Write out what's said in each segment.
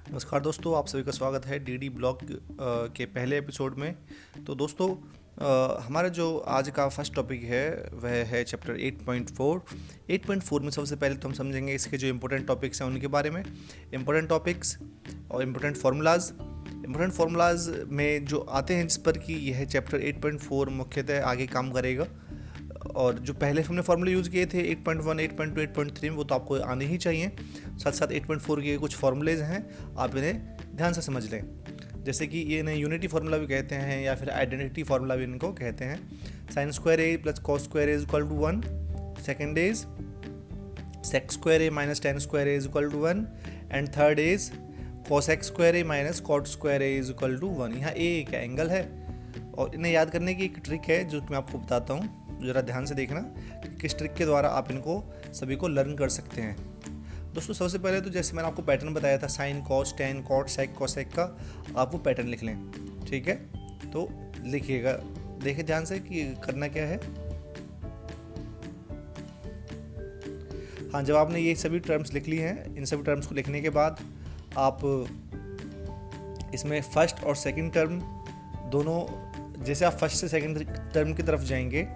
नमस्कार दोस्तों, आप सभी का स्वागत है डीडी ब्लॉग के पहले एपिसोड में। तो दोस्तों, हमारा जो आज का फर्स्ट टॉपिक है वह है चैप्टर 8.4। 8.4 में सबसे पहले तो हम समझेंगे इसके जो इम्पोर्टेंट टॉपिक्स हैं उनके बारे में। इम्पोर्टेंट टॉपिक्स और इम्पोर्टेंट फार्मूलाज में जो आते हैं जिस पर कि यह चैप्टर 8.4 मुख्यतः आगे काम करेगा। और जो पहले हमने फार्मूले यूज़ किए थे 8.1, 8.2, 8.3 में, वो तो आपको आने ही चाहिए। साथ साथ 8.4 के कुछ फार्मूलेज हैं, आप इन्हें ध्यान से समझ लें। जैसे कि ये इन्हें यूनिटी फार्मूला भी कहते हैं या फिर आइडेंटिटी फार्मूला भी इनको कहते हैं। Sine square A plus cos square A is equal to 1। Second is sec square A minus tan square A is equal to 1। And third is cosec square A minus cot square A is equal to 1। यहाँ ए क्या angle है, और इन्हें याद करने की एक trick है जो मैं आपको बताता हूँ। ज़रा ध्यान से देखना कि किस ट्रिक के द्वारा आप इनको सभी को लर्न कर सकते हैं। दोस्तों, सबसे पहले तो जैसे मैंने आपको पैटर्न बताया था sine cos tan cot sec cosec का, आप वो पैटर्न लिख लें। ठीक है, तो लिखिएगा, देखिए ध्यान से कि करना क्या है। हाँ, जब आपने ये सभी टर्म्स लिख ली हैं, इन सभी टर्म्स को लिखने के बाद आप इसमें फर्स्ट और सेकंड टर्म दोनों, जैसे आप फर्स्ट से सेकंड टर्म की तरफ जाएंगे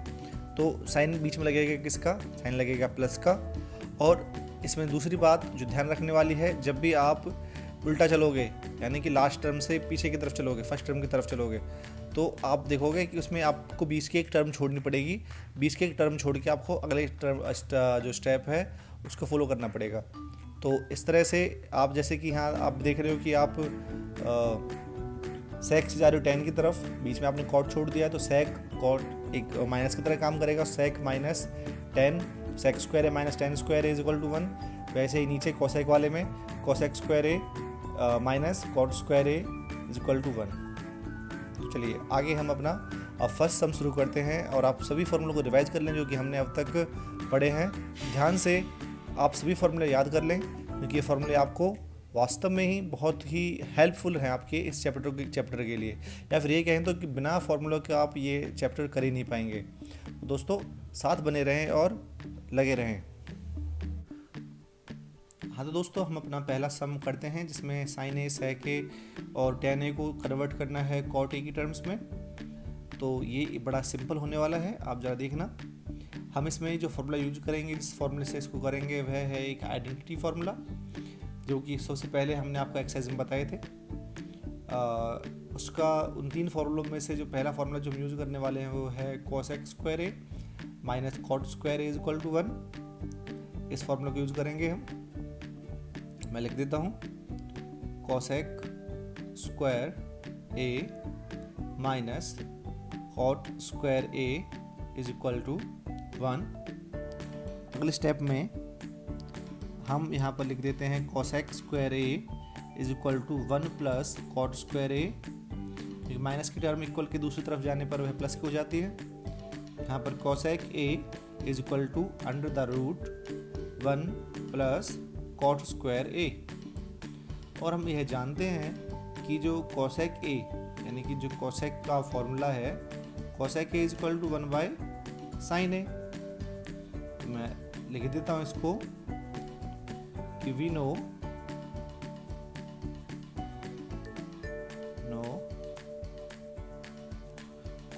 तो साइन बीच में लगेगा किसका, साइन लगेगा प्लस का। और इसमें दूसरी बात जो ध्यान रखने वाली है, जब भी आप उल्टा चलोगे, यानी कि लास्ट टर्म से पीछे की तरफ चलोगे, फर्स्ट टर्म की तरफ चलोगे, तो आप देखोगे कि उसमें आपको 20 की एक टर्म छोड़नी पड़ेगी। 20 की एक टर्म छोड़ के आपको अगले टर्म जो स्टेप है उसको फॉलो करना पड़ेगा। तो इस तरह से आप, जैसे कि यहाँ आप देख रहे हो कि आप सेक से जा रहे हो टेन की तरफ, बीच में आपने कॉट छोड़ दिया है, तो सेक कॉट एक माइनस की तरह काम करेगा। Sec minus tan, sec square A minus tan square A is equal to 1। वैसे ही नीचे कोसेक वाले में cosec square A minus cot square A is equal to 1। तो चलिए आगे हम अपना फर्स्ट सम शुरू करते हैं, और आप सभी फार्मूलों को रिवाइज कर लें जो कि हमने अब तक पढ़े हैं। ध्यान से आप सभी फार्मूले याद कर लें, क्योंकि ये फार्मूले आपको वास्तव में ही बहुत ही हेल्पफुल हैं आपके इस चैप्टर के लिए। या फिर ये कहें तो कि बिना फार्मूलों के आप ये चैप्टर कर ही नहीं पाएंगे। तो दोस्तों, साथ बने रहें और लगे रहें। हाँ, तो दोस्तों हम अपना पहला सम करते हैं, जिसमें साइन ए सेक ए और टेन ए को कन्वर्ट करना है कॉट ए की टर्म्स में। तो ये बड़ा सिंपल होने वाला है, आप ज़रा देखना। हम इसमें जो फार्मूला यूज करेंगे, जिस फार्मूले से इसको करेंगे, वह है एक आइडेंटिटी फार्मूला, जो कि सबसे पहले हमने आपको एक्सरसाइज में बताए थे। उसका उन तीन फार्मूलों में से जो पहला फार्मूला जो हम यूज़ करने वाले हैं वो है cosec square A minus cot square A is equal to 1। इस फार्मूला को यूज़ करेंगे हम। मैं लिख देता हूँ, cosec square A minus cot square A is equal to 1। अगले स्टेप में हम यहाँ पर लिख देते हैं cosec square A is equal to 1 plus cot square A. Minus की टर्म इक्वल के दूसरी तरफ जाने पर वह प्लस की हो जाती है। यहाँ पर cosec A is equal to under the root 1 plus cot square A. और हम यह जानते हैं कि जो कोसेक ए, यानी कि जो कोसेक का फॉर्मूला है, cosec A is equal to 1 by sine A. मैं लिख देता हूँ इसको कि we know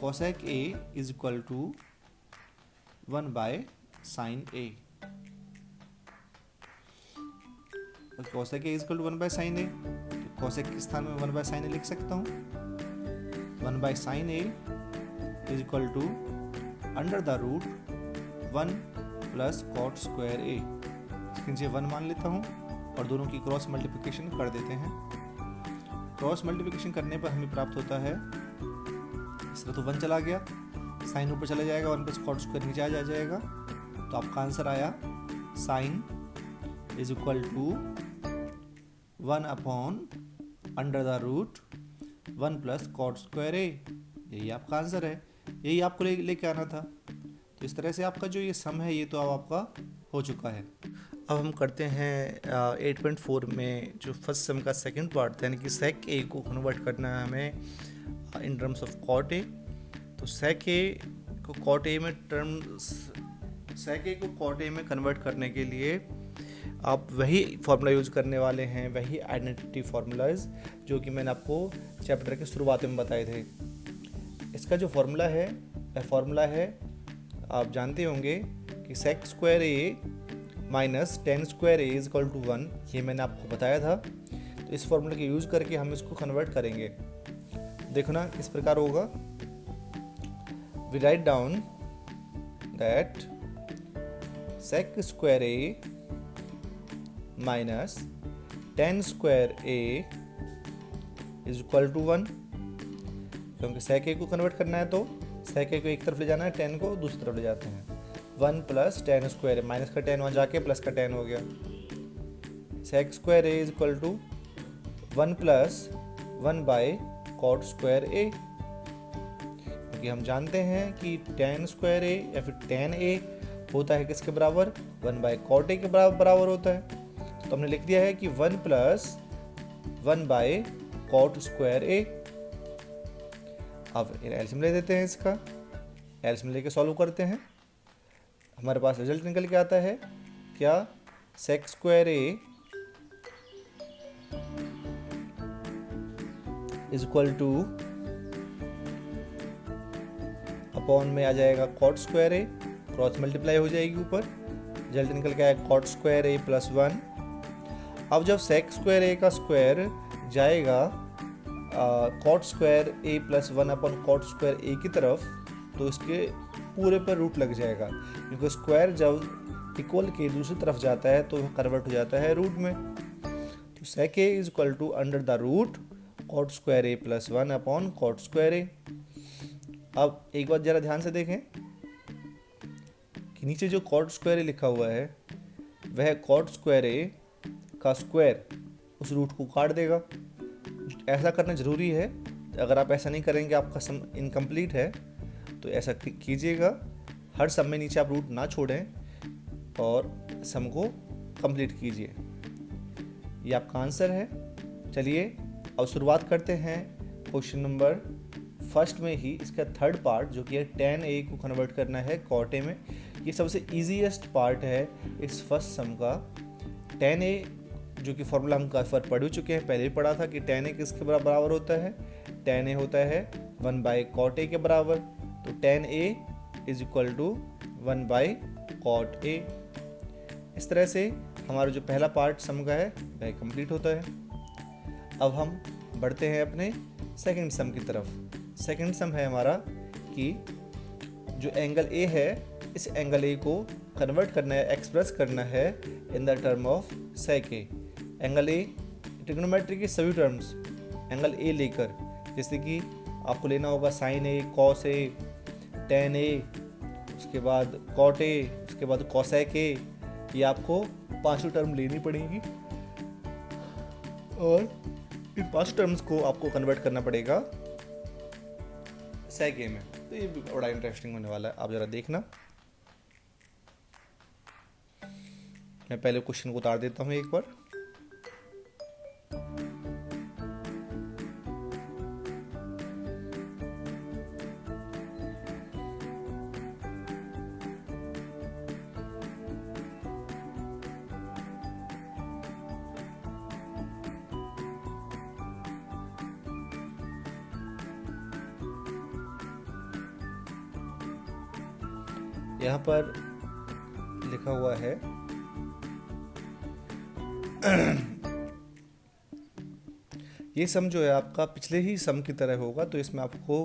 cosec A is equal to 1 by sin A। cosec A is equal to 1 by sin A, तो cosec के स्थान में 1 by sin A लिख सकता हूँ। 1 by sin A is equal to under the root 1 plus cot square A. इसके नीचे 1 मान लेता हूँ और दोनों की क्रॉस मल्टीप्लिकेशन कर देते हैं। क्रॉस मल्टीप्लिकेशन करने पर हमें प्राप्त होता है, इस तरह तो 1 चला गया, साइन ऊपर चला जाएगा, 1 प्लस कॉट स्क्वायर नीचे आ जाएगा। तो आपका आंसर आया sine is equal to 1 upon under the root 1 plus cot square A. यही आपका आंसर है, यही आपको लेके आना था। तो इस तरह से आपका जो ये सम है ये तो अब आपका हो चुका है। अब हम करते हैं 8.4 में जो फर्स्ट सम का सेकंड पार्ट था, यानी कि सेक ए को कन्वर्ट करना है हमें in terms of cot A. तो सेक ए को कॉट ए में कन्वर्ट करने के लिए आप वही फार्मूला यूज़ करने वाले हैं, वही आइडेंटिटी फार्मूलाज जो कि मैंने आपको चैप्टर के शुरुआत में बताए थे। इसका जो फार्मूला है वह फार्मूला है, आप जानते होंगे कि sec square A minus tan square A is equal to 1, ये मैंने आपको बताया था। तो इस फार्मूले के यूज़ करके हम इसको कन्वर्ट करेंगे। देखो ना किस प्रकार होगा। We write down that sec square A minus tan square A is equal to 1, क्योंकि sec a को कन्वर्ट करना है तो sec a को एक तरफ ले जाना है, 10 को दूसरी तरफ ले जाते हैं। 1 प्लस टेन स्क्वायर, माइनस का 10 वहाँ जाके प्लस का 10 हो गया। sec square a is equal to 1 plus 1 by cot square a, क्योंकि हम जानते हैं कि टेन स्क्वायर a या फिर टेन a होता है किसके बराबर, 1 बाई कॉट a के बराबर होता है। तो हमने लिख दिया है कि 1 plus 1 by cot square a। अब एलसीएम ले देते हैं, इसका एलसीएम लेके सॉल्व करते हैं। हमारे पास रिजल्ट निकल के आता है क्या, sec square a is equal to upon में आ जाएगा cot square a, cross multiply हो जाएगी ऊपर, रिजल्ट निकल के आएगा कॉट स्क्वायर a प्लस 1। अब जब sec स्क्वायर a का स्क्वायर जाएगा cot square a plus 1 upon cot square a की तरफ, तो इसके पूरे पर रूट लग जाएगा, क्योंकि स्क्वायर जब इक्वल के दूसरी तरफ जाता है तो कन्वर्ट हो जाता है रूट में। तो sec a is equal to under the root cot square a plus 1 upon cot square a। अब एक बात जरा ध्यान से देखें कि नीचे जो कॉट स्क्वायर a लिखा हुआ है वह कॉट स्क्वायर a का स्क्वायर उस रूट को काट देगा। ऐसा करना ज़रूरी है, अगर आप ऐसा नहीं करेंगे आपका सम इनकम्प्लीट है, तो ऐसा कीजिएगा। हर सम में नीचे आप रूट ना छोड़ें और सम को कंप्लीट कीजिए। ये आपका आंसर है। चलिए अब शुरुआत करते हैं क्वेश्चन नंबर फर्स्ट में ही, इसका थर्ड पार्ट जो कि है tan a को कन्वर्ट करना है cot a में। ये सबसे ईजीएस्ट पार्ट है इस फर्स्ट सम का। tan a जो कि फॉर्मूला हम काफ़ी बार पढ़ चुके हैं, पहले ही पढ़ा था कि tan a किसके बराबर होता है, tan a होता है 1 बाई cot a के बराबर। तो tan a is equal to 1 by cot a। इस तरह से हमारा जो पहला पार्ट सम का है वह कंप्लीट होता है। अब हम बढ़ते हैं अपने सेकंड सम की तरफ। सेकंड सम है हमारा कि जो एंगल a है, इस एंगल a को कन्वर्ट करना है, एक्सप्रेस करना है in the term of sec a। Angle a trigonometry के सभी टर्म्स एंगल a लेकर, जैसे कि आपको लेना होगा sin a, cos a, tan a, उसके बाद cot a, उसके बाद cosec a, ये आपको पांचों टर्म लेनी पड़ेगी और इन पांच टर्म्स को आपको कन्वर्ट करना पड़ेगा sec a में। तो ये भी बड़ा इंटरेस्टिंग होने वाला है, आप ज़रा देखना। मैं पहले क्वेश्चन को उतार देता हूँ एक बार। यहाँ पर लिखा हुआ है ये सम जो है आपका पिछले ही सम की तरह होगा, तो इसमें आपको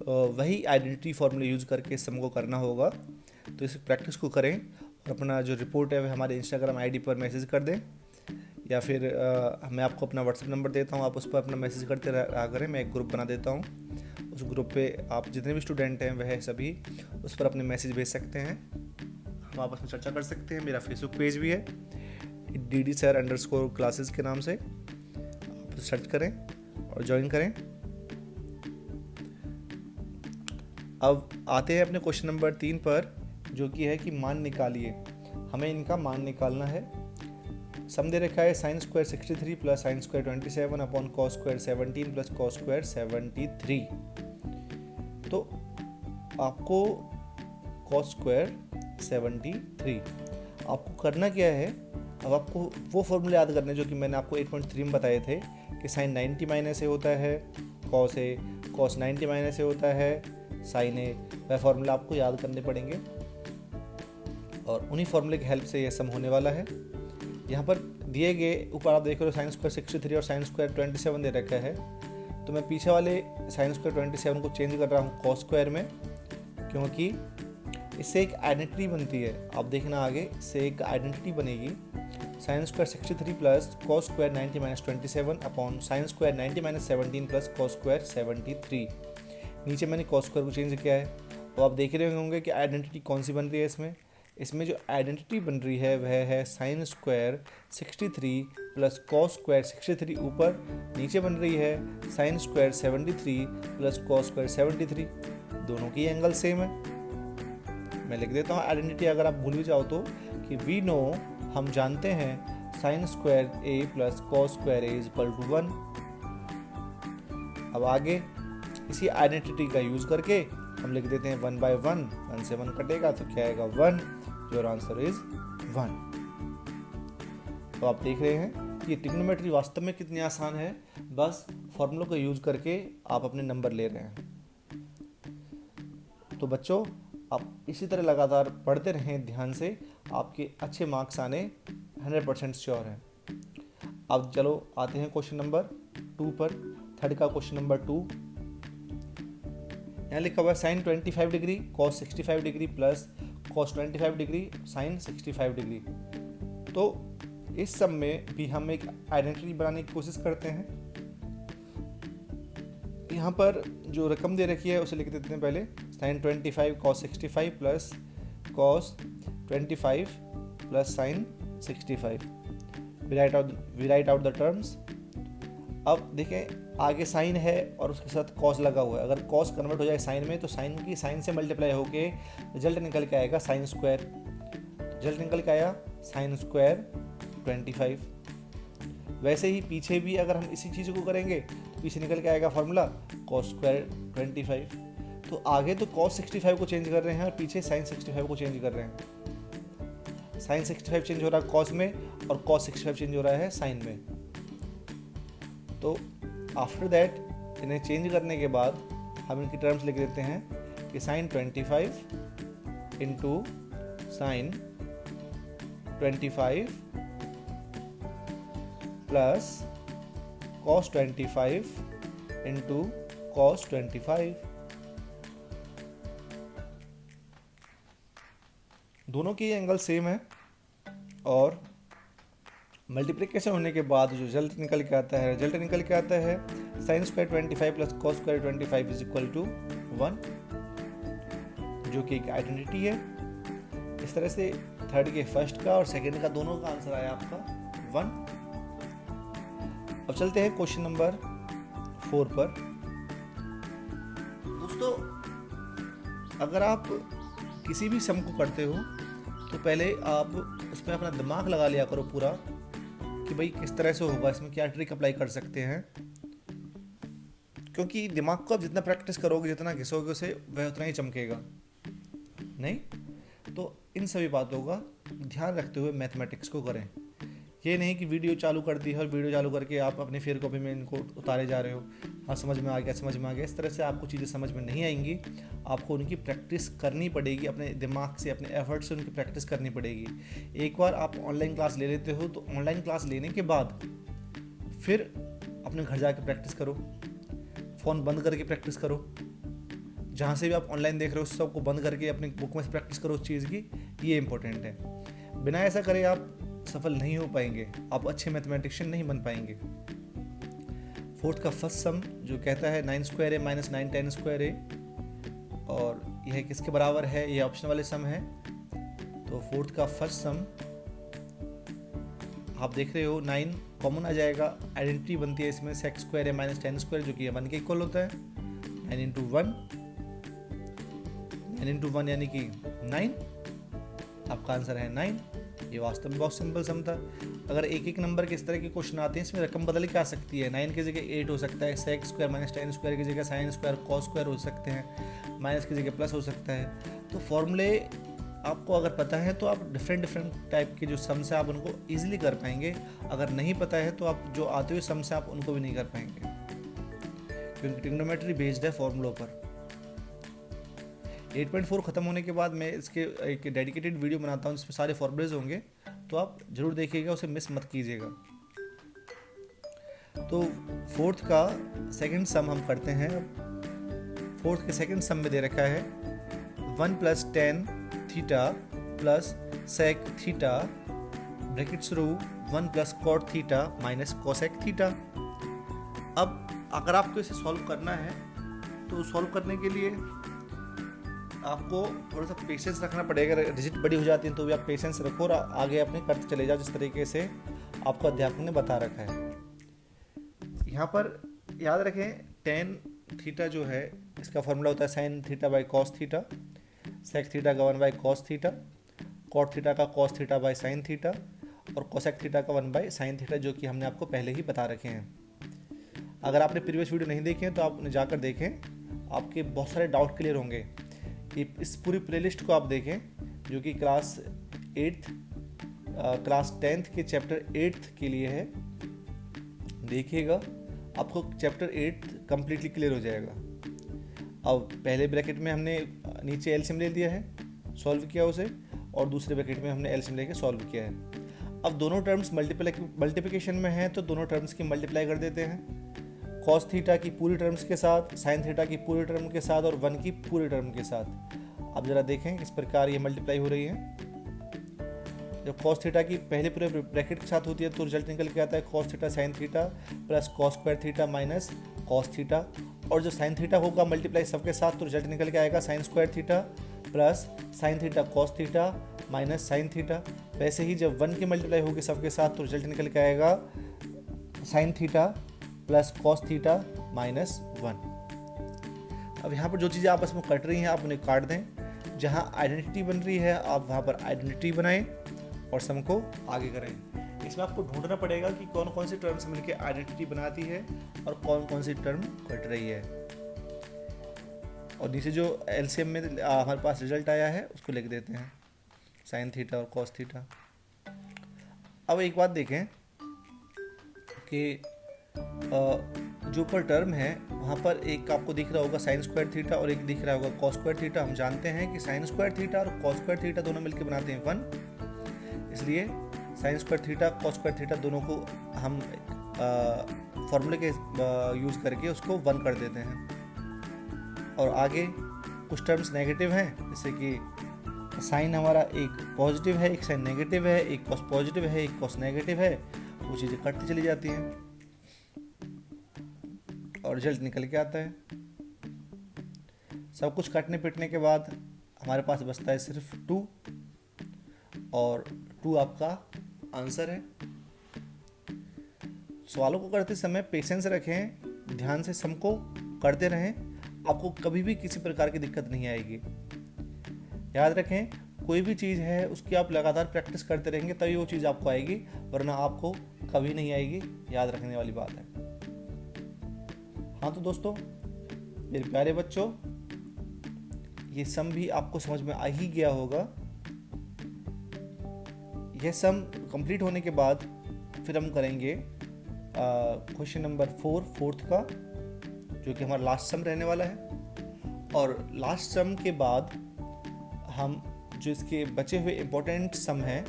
वही आइडेंटिटी फॉर्मूला यूज़ करके इस सम को करना होगा। तो इस प्रैक्टिस को करें और अपना जो रिपोर्ट है वह हमारे इंस्टाग्राम आईडी पर मैसेज कर दें, या फिर मैं आपको अपना व्हाट्सएप नंबर देता हूँ, आप उस पर अपना मैसेज करते रहा करें। मैं एक ग्रुप बना देता हूँ, उस ग्रुप पे आप जितने भी स्टूडेंट हैं वह सभी उस पर अपने मैसेज भेज सकते हैं, हम आपस में चर्चा कर सकते हैं। मेरा फेसबुक पेज भी है DD_sir_classes के नाम से, आप सर्च करें और ज्वाइन करें। अब आते हैं अपने क्वेश्चन नंबर 3 पर, जो कि है कि मान निकालिए। हमें इनका मान निकालना है। सम दे रखा है sin square 63 plus sin square 27 upon cos square 17 plus cos square 73। तो आपको cos स्क्वायर 73 आपको करना क्या है, अब आपको वो फॉर्मूले याद करने जो कि मैंने आपको 8.3 में बताए थे कि साइन 90 माइनस ए होता है कॉस ए, कॉस 90 माइनस ए होता है साइन ए। वह फॉर्मूला आपको याद करने पड़ेंगे और उन्हीं फॉर्मूले की हेल्प से ये सम होने वाला है। यहाँ पर दिए गए ऊपर आप देख रहे हो साइन स्क्वायर 63 और साइन स्क्वायर 27 दे रखा है, तो मैं पीछे वाले साइन स्क्वायर 27 को चेंज कर रहा हूँ कॉस स्क्वायर में, क्योंकि इससे एक आइडेंटिटी बनती है। आप देखना आगे इससे एक आइडेंटिटी बनेगी, sine square 63 plus cos square 90 minus 27 upon sine square 90 minus 17 plus cos square 73। नीचे मैंने कॉस स्क्वायर को चेंज किया है। तो आप देख रहे होंगे कि आइडेंटिटी कौन सी बन रही है इसमें जो आइडेंटिटी बन रही है वह है sine square 63 plus cos square 63 ऊपर, नीचे बन रही है sine square 73 plus cos square 73। दोनों की एंगल सेम है। मैं लिख देता हूँ आइडेंटिटी, अगर आप भूल भी जाओ तो, कि वी नो, हम जानते हैं sine square A plus cos square A is equal to 1। अब आगे इसी आइडेंटिटी का यूज करके हम लिख देते हैं 1 बाय 1, 1 से 1 कटेगा तो क्या आएगा 1, योर आंसर इज 1। तो आप देख रहे हैं कि ट्रिग्नोमेट्री वास्तव में कितनी आसान है, बस फॉर्मूलों का यूज करके आप अपने नंबर ले रहे हैं। तो बच्चों आप इसी तरह लगातार पढ़ते रहें ध्यान से, आपके अच्छे मार्क्स आने 100% श्योर हैं। अब चलो आते हैं क्वेश्चन नंबर 2 पर। थर्ड का क्वेश्चन नंबर 2, यहाँ लिखा हुआ है sine 25 degree cos 65 degree plus cos 25 degree sine 65 degree. तो इस सब में भी हम एक आइडेंटिटी बनाने की कोशिश करते हैं। यहाँ पर जो रकम दे रखी है उसे लिख देते हैं पहले, sine 25 cos 65 plus cos 25 plus sine 65। We write out the terms. अब देखें आगे साइन है और उसके साथ कॉस लगा हुआ है। अगर कॉस कन्वर्ट हो जाए साइन में तो साइन की साइन से मल्टीप्लाई होके रिजल्ट निकल के आएगा साइन स्क्वायर। रिजल्ट निकल के आया साइन स्क्वायर 25। वैसे ही पीछे भी अगर हम इसी चीज़ को करेंगे तो पीछे निकल के आएगा फॉर्मूला कॉस स्क्वायर 25। तो आगे तो कॉस 65 को चेंज कर रहे हैं और पीछे साइन 65 को चेंज कर रहे हैं। साइन 65 चेंज हो रहा है कॉस में और कॉस 65 चेंज हो रहा है साइन में। तो आफ्टर दैट इन्हें चेंज करने के बाद हम इनकी टर्म्स लिख देते हैं कि sine 25 into sine 25 plus cos 25 into cos 25। दोनों की एंगल सेम है और मल्टीप्लिकेशन होने के बाद जो रिजल्ट निकल के आता है sine square 25 plus cos square 25 is equal to 1, जो कि एक आइडेंटिटी है। इस तरह से थर्ड के फर्स्ट का और सेकंड का दोनों का आंसर आया आपका 1। अब चलते हैं क्वेश्चन नंबर 4 पर। दोस्तों अगर आप किसी भी सम को करते हो तो पहले आप उसमें अपना दिमाग लगा लिया करो पूरा कि भाई किस तरह से होगा, इसमें क्या ट्रिक अप्लाई कर सकते हैं। क्योंकि दिमाग को आप जितना प्रैक्टिस करोगे, जितना घिसोगे उसे, वह उतना ही चमकेगा। नहीं तो इन सभी बातों का ध्यान रखते हुए मैथमेटिक्स को करें। ये नहीं कि वीडियो चालू कर दी है और वीडियो चालू करके आप अपने फेयर कॉपी में इनको उतारे जा रहे हो, हाँ समझ में आ गया। इस तरह से आपको चीज़ें समझ में नहीं आएंगी। आपको उनकी प्रैक्टिस करनी पड़ेगी, अपने दिमाग से, अपने एफर्ट से उनकी प्रैक्टिस करनी पड़ेगी। एक बार आप ऑनलाइन क्लास ले लेते हो तो ऑनलाइन क्लास लेने के बाद फिर अपने घर जाके प्रैक्टिस करो, फ़ोन बंद करके प्रैक्टिस करो। जहाँ से भी आप ऑनलाइन देख रहे हो उस सबको बंद करके अपनी बुक में से प्रैक्टिस करो उस चीज़ की। ये इंपॉर्टेंट है। बिना ऐसा करे आप सफल नहीं हो पाएंगे, आप अच्छे मैथमेटिशियन नहीं बन पाएंगे। फोर्थ का फर्स्ट सम जो कहता है 9 square A minus 9 10 square A, और यह किसके बराबर है, ये ऑप्शन वाले सम है। तो फोर्थ का फर्स्ट सम आप देख रहे हो 9 कॉमन आ जाएगा, आइडेंटिटी बनती है इसमें sex square A minus 10 square जो कि 1 के इक्वल होता है। 9 इंटू 1 यानी कि 9, आपका आंसर है 9। ये वास्तव में बहुत सिंपल सम था। अगर एक एक नंबर के इस तरह के क्वेश्चन आते हैं इसमें रकम बदल के आ सकती है। 9 की जगह 8 हो सकता है, सेक्स स्क्वायर माइनस 10 स्क्वायर की जगह साइन स्क्वायर कॉस स्क्वायर हो सकते हैं, माइनस की जगह प्लस हो सकता है। तो फॉर्मूले आपको अगर पता है तो आप डिफरेंट टाइप के जो सम्स हैं आप उनको ईजिली कर पाएंगे। अगर नहीं पता है तो आप जो आते हुए सम्स हैं आप उनको भी नहीं कर पाएंगे, क्योंकि ट्रिग्नोमेट्री बेस्ड है फॉर्मूलों पर। 8.4 ख़त्म होने के बाद मैं इसके एक डेडिकेटेड वीडियो बनाता हूँ जिसमें सारे फॉर्मूलेज होंगे, तो आप ज़रूर देखिएगा, उसे मिस मत कीजिएगा। तो फोर्थ का सेकंड सम हम करते हैं। फोर्थ के सेकंड सम में दे रखा है 1 + tan theta plus sec theta bracket शुरू 1 + cot theta minus cosec theta. अब अगर आपको इसे सॉल्व करना है तो सॉल्व करने के लिए आपको थोड़ा सा पेशेंस रखना पड़ेगा। डिजिट बड़ी हो जाती है तो भी आप पेशेंस रखो और आगे अपने करते चले जाओ जिस तरीके से आपको अध्यापक ने बता रखा है। यहाँ पर याद रखें tan थीटा जो है इसका फॉर्मूला होता है sin theta by cos theta, sec theta का 1 by cos theta, cot theta का cos theta by sin theta और cosec थीटा का 1 बाई sin थीटा, जो कि हमने आपको पहले ही बता रखे हैं। अगर आपने प्रीवियस वीडियो नहीं देखे हैं तो आप जाकर देखें, आपके बहुत सारे डाउट क्लियर होंगे। इस पूरी प्लेलिस्ट को आप देखें जो कि क्लास 10th के चैप्टर 8 के लिए है। देखिएगा आपको चैप्टर 8 कम्प्लीटली क्लियर हो जाएगा। अब पहले ब्रैकेट में हमने नीचे एलसीएम ले लिया है, सॉल्व किया उसे, और दूसरे ब्रैकेट में हमने एलसीएम लेके सॉल्व किया है। अब दोनों टर्म्स मल्टीप्लिकेशन में हैं तो दोनों टर्म्स की मल्टीप्लाई कर देते हैं, cos थीटा की पूरी टर्म्स के साथ, sin थीटा की पूरी टर्म के साथ और 1 की पूरी टर्म के साथ। अब जरा देखें किस प्रकार ये मल्टीप्लाई हो रही है। जब cos थीटा की पहले पूरे ब्रैकेट के साथ होती है तो रिजल्ट निकल के आता है cos theta sin theta plus cos square theta minus cos theta, और जो sin थीटा होगा मल्टीप्लाई सबके साथ तो रिजल्ट निकल के आएगा sin square theta plus sin theta cos theta minus sin theta. वैसे ही जब 1 की मल्टीप्लाई होगी सबके साथ तो रिजल्ट निकल के आएगा sin theta plus cos theta minus 1। अब यहाँ पर जो चीज़ें आपस में कट रही हैं आप उन्हें काट दें, जहाँ आइडेंटिटी बन रही है आप वहाँ पर आइडेंटिटी बनाएं और सम को आगे करें। इसमें आपको ढूंढना पड़ेगा कि कौन कौन सी टर्म्स मिलकर आइडेंटिटी बनाती है और कौन कौन सी टर्म कट रही है। और नीचे जो एलसीएम में हमारे पास रिजल्ट आया है उसको लिख देते हैं, साइन थीटा और कॉस थीटा। अब एक बात देखें कि जो ऊपर टर्म है वहाँ पर एक आपको दिख रहा होगा साइन स्क्वायर थीटा और एक दिख रहा होगा कॉस स्क्वायर थीटा। हम जानते हैं कि साइन स्क्वायर थीटा और कॉस स्क्वायर थीटा दोनों मिलकर बनाते हैं 1, इसलिए sine square theta cos square theta दोनों को हम फॉर्मूले के यूज़ करके उसको 1 कर देते हैं। और आगे कुछ टर्म्स नेगेटिव हैं, जैसे कि साइन हमारा एक पॉजिटिव है, एक साइन नेगेटिव है, एक कॉस पॉजिटिव है, एक कॉस नेगेटिव है, वो चीज़ें कटती चली जाती हैं और रिजल्ट निकल के आता है। सब कुछ काटने पीटने के बाद हमारे पास बचता है सिर्फ 2, और 2 आपका आंसर है। सवालों को करते समय पेशेंस रखें, ध्यान से सम को करते रहें, आपको कभी भी किसी प्रकार की दिक्कत नहीं आएगी। याद रखें कोई भी चीज़ है उसकी आप लगातार प्रैक्टिस करते रहेंगे तभी वो चीज़ आपको आएगी, वरना आपको कभी नहीं आएगी। याद रखने वाली बात है। हाँ तो दोस्तों, मेरे प्यारे बच्चों, ये सम भी आपको समझ में आ ही गया होगा। यह सम कंप्लीट होने के बाद फिर हम करेंगे क्वेश्चन नंबर 4 फोर्थ का, जो कि हमारा लास्ट सम रहने वाला है। और लास्ट सम के बाद हम जो इसके बचे हुए इम्पोर्टेंट सम हैं,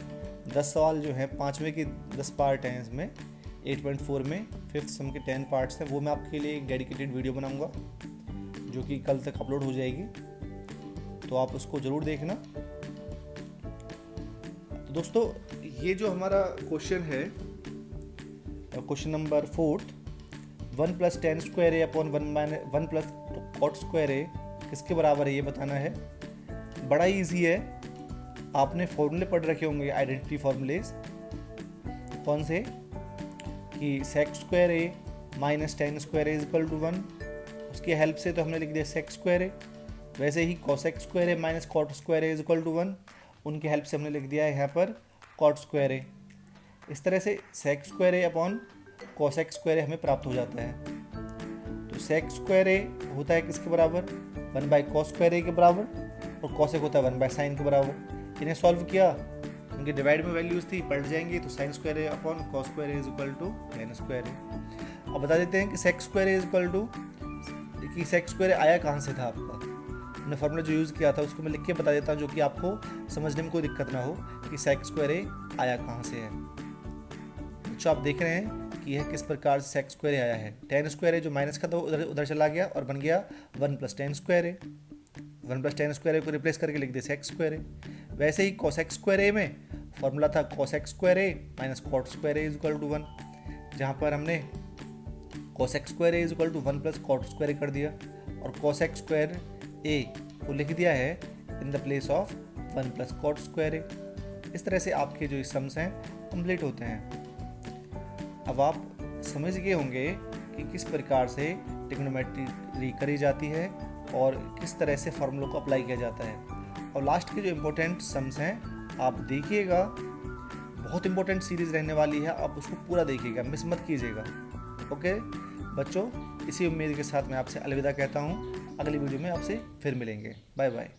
10 सवाल जो हैं, 5वें के 10 पार्ट हैं इसमें, 8.4 में 5th सम के 10 पार्ट्स हैं, वो मैं आपके लिए एक डेडिकेटेड वीडियो बनाऊंगा जो कि कल तक अपलोड हो जाएगी, तो आप उसको ज़रूर देखना। तो दोस्तों, ये जो हमारा क्वेश्चन है, question number 4, 1 + tan square A upon 1 + cot square ए किसके बराबर है ये बताना है। बड़ा ईजी है, आपने फॉर्मूले पढ़ रखे होंगे, आइडेंटिटी फॉर्मूलेज। कौन से? कि sec square A minus tan square A equal to 1, उसकी हेल्प से तो हमने लिख दिया sec स्क्वायर ए। वैसे ही cosec square A minus cot square A equal to 1, उनकी हेल्प से हमने लिख दिया है यहाँ पर cot स्क्वायर ए। इस तरह से sec square A upon cosec square ए हमें प्राप्त हो जाता है। तो sec स्क्वायर ए होता है किसके बराबर? 1 बाई cos स्क्वायर ए के बराबर, और cosec होता है 1 बाई sin के बराबर। इन्हें सॉल्व किया, उनके डिवाइड में वैल्यूज थी, पलट जाएंगी तो sine square A upon cos square A is equal to tan square A. अब बता देते हैं कि sec square A is equal to, कि सेक स्क्वायर आया कहाँ से था आपका, हमने फॉर्मूला जो यूज़ किया था उसको मैं लिख के बता देता हूँ, जो कि आपको समझने में कोई दिक्कत ना हो कि सेक स्क्वायर ए आया कहाँ से है। जो आप देख रहे हैं कि यह किस प्रकार से सेक स्क्वायर ए आया है। टेन स्क्वायर ए जो माइनस का था उधर उधर चला गया और बन गया वन प्लस टेन स्क्वायर ए। वन प्लस टेन स्क्वायर ए को रिप्लेस करके लिख दे सेक स्क्वायर ए। वैसे ही कॉसेक स्क्वायर ए में फॉर्मूला था cosec square A minus cot square A is equal to one, जहाँ पर हमने cosec square A is equal to one plus cot square A कर दिया और कॉसेक स्क्वायर ए को लिख दिया है in the place of one plus cot square A. इस तरह से आपके जो सम्स हैं कंप्लीट होते हैं। अब आप समझ गए होंगे कि किस प्रकार से ट्रिग्नोमेट्री करी जाती है और किस तरह से फॉर्मूलों को अप्लाई किया जाता है। और लास्ट के जो इम्पोर्टेंट सम्स हैं आप देखिएगा, बहुत इंपॉर्टेंट सीरीज़ रहने वाली है, आप उसको पूरा देखिएगा, मिस मत कीजिएगा। ओके बच्चों, इसी उम्मीद के साथ मैं आपसे अलविदा कहता हूँ, अगली वीडियो में आपसे फिर मिलेंगे। Bye bye.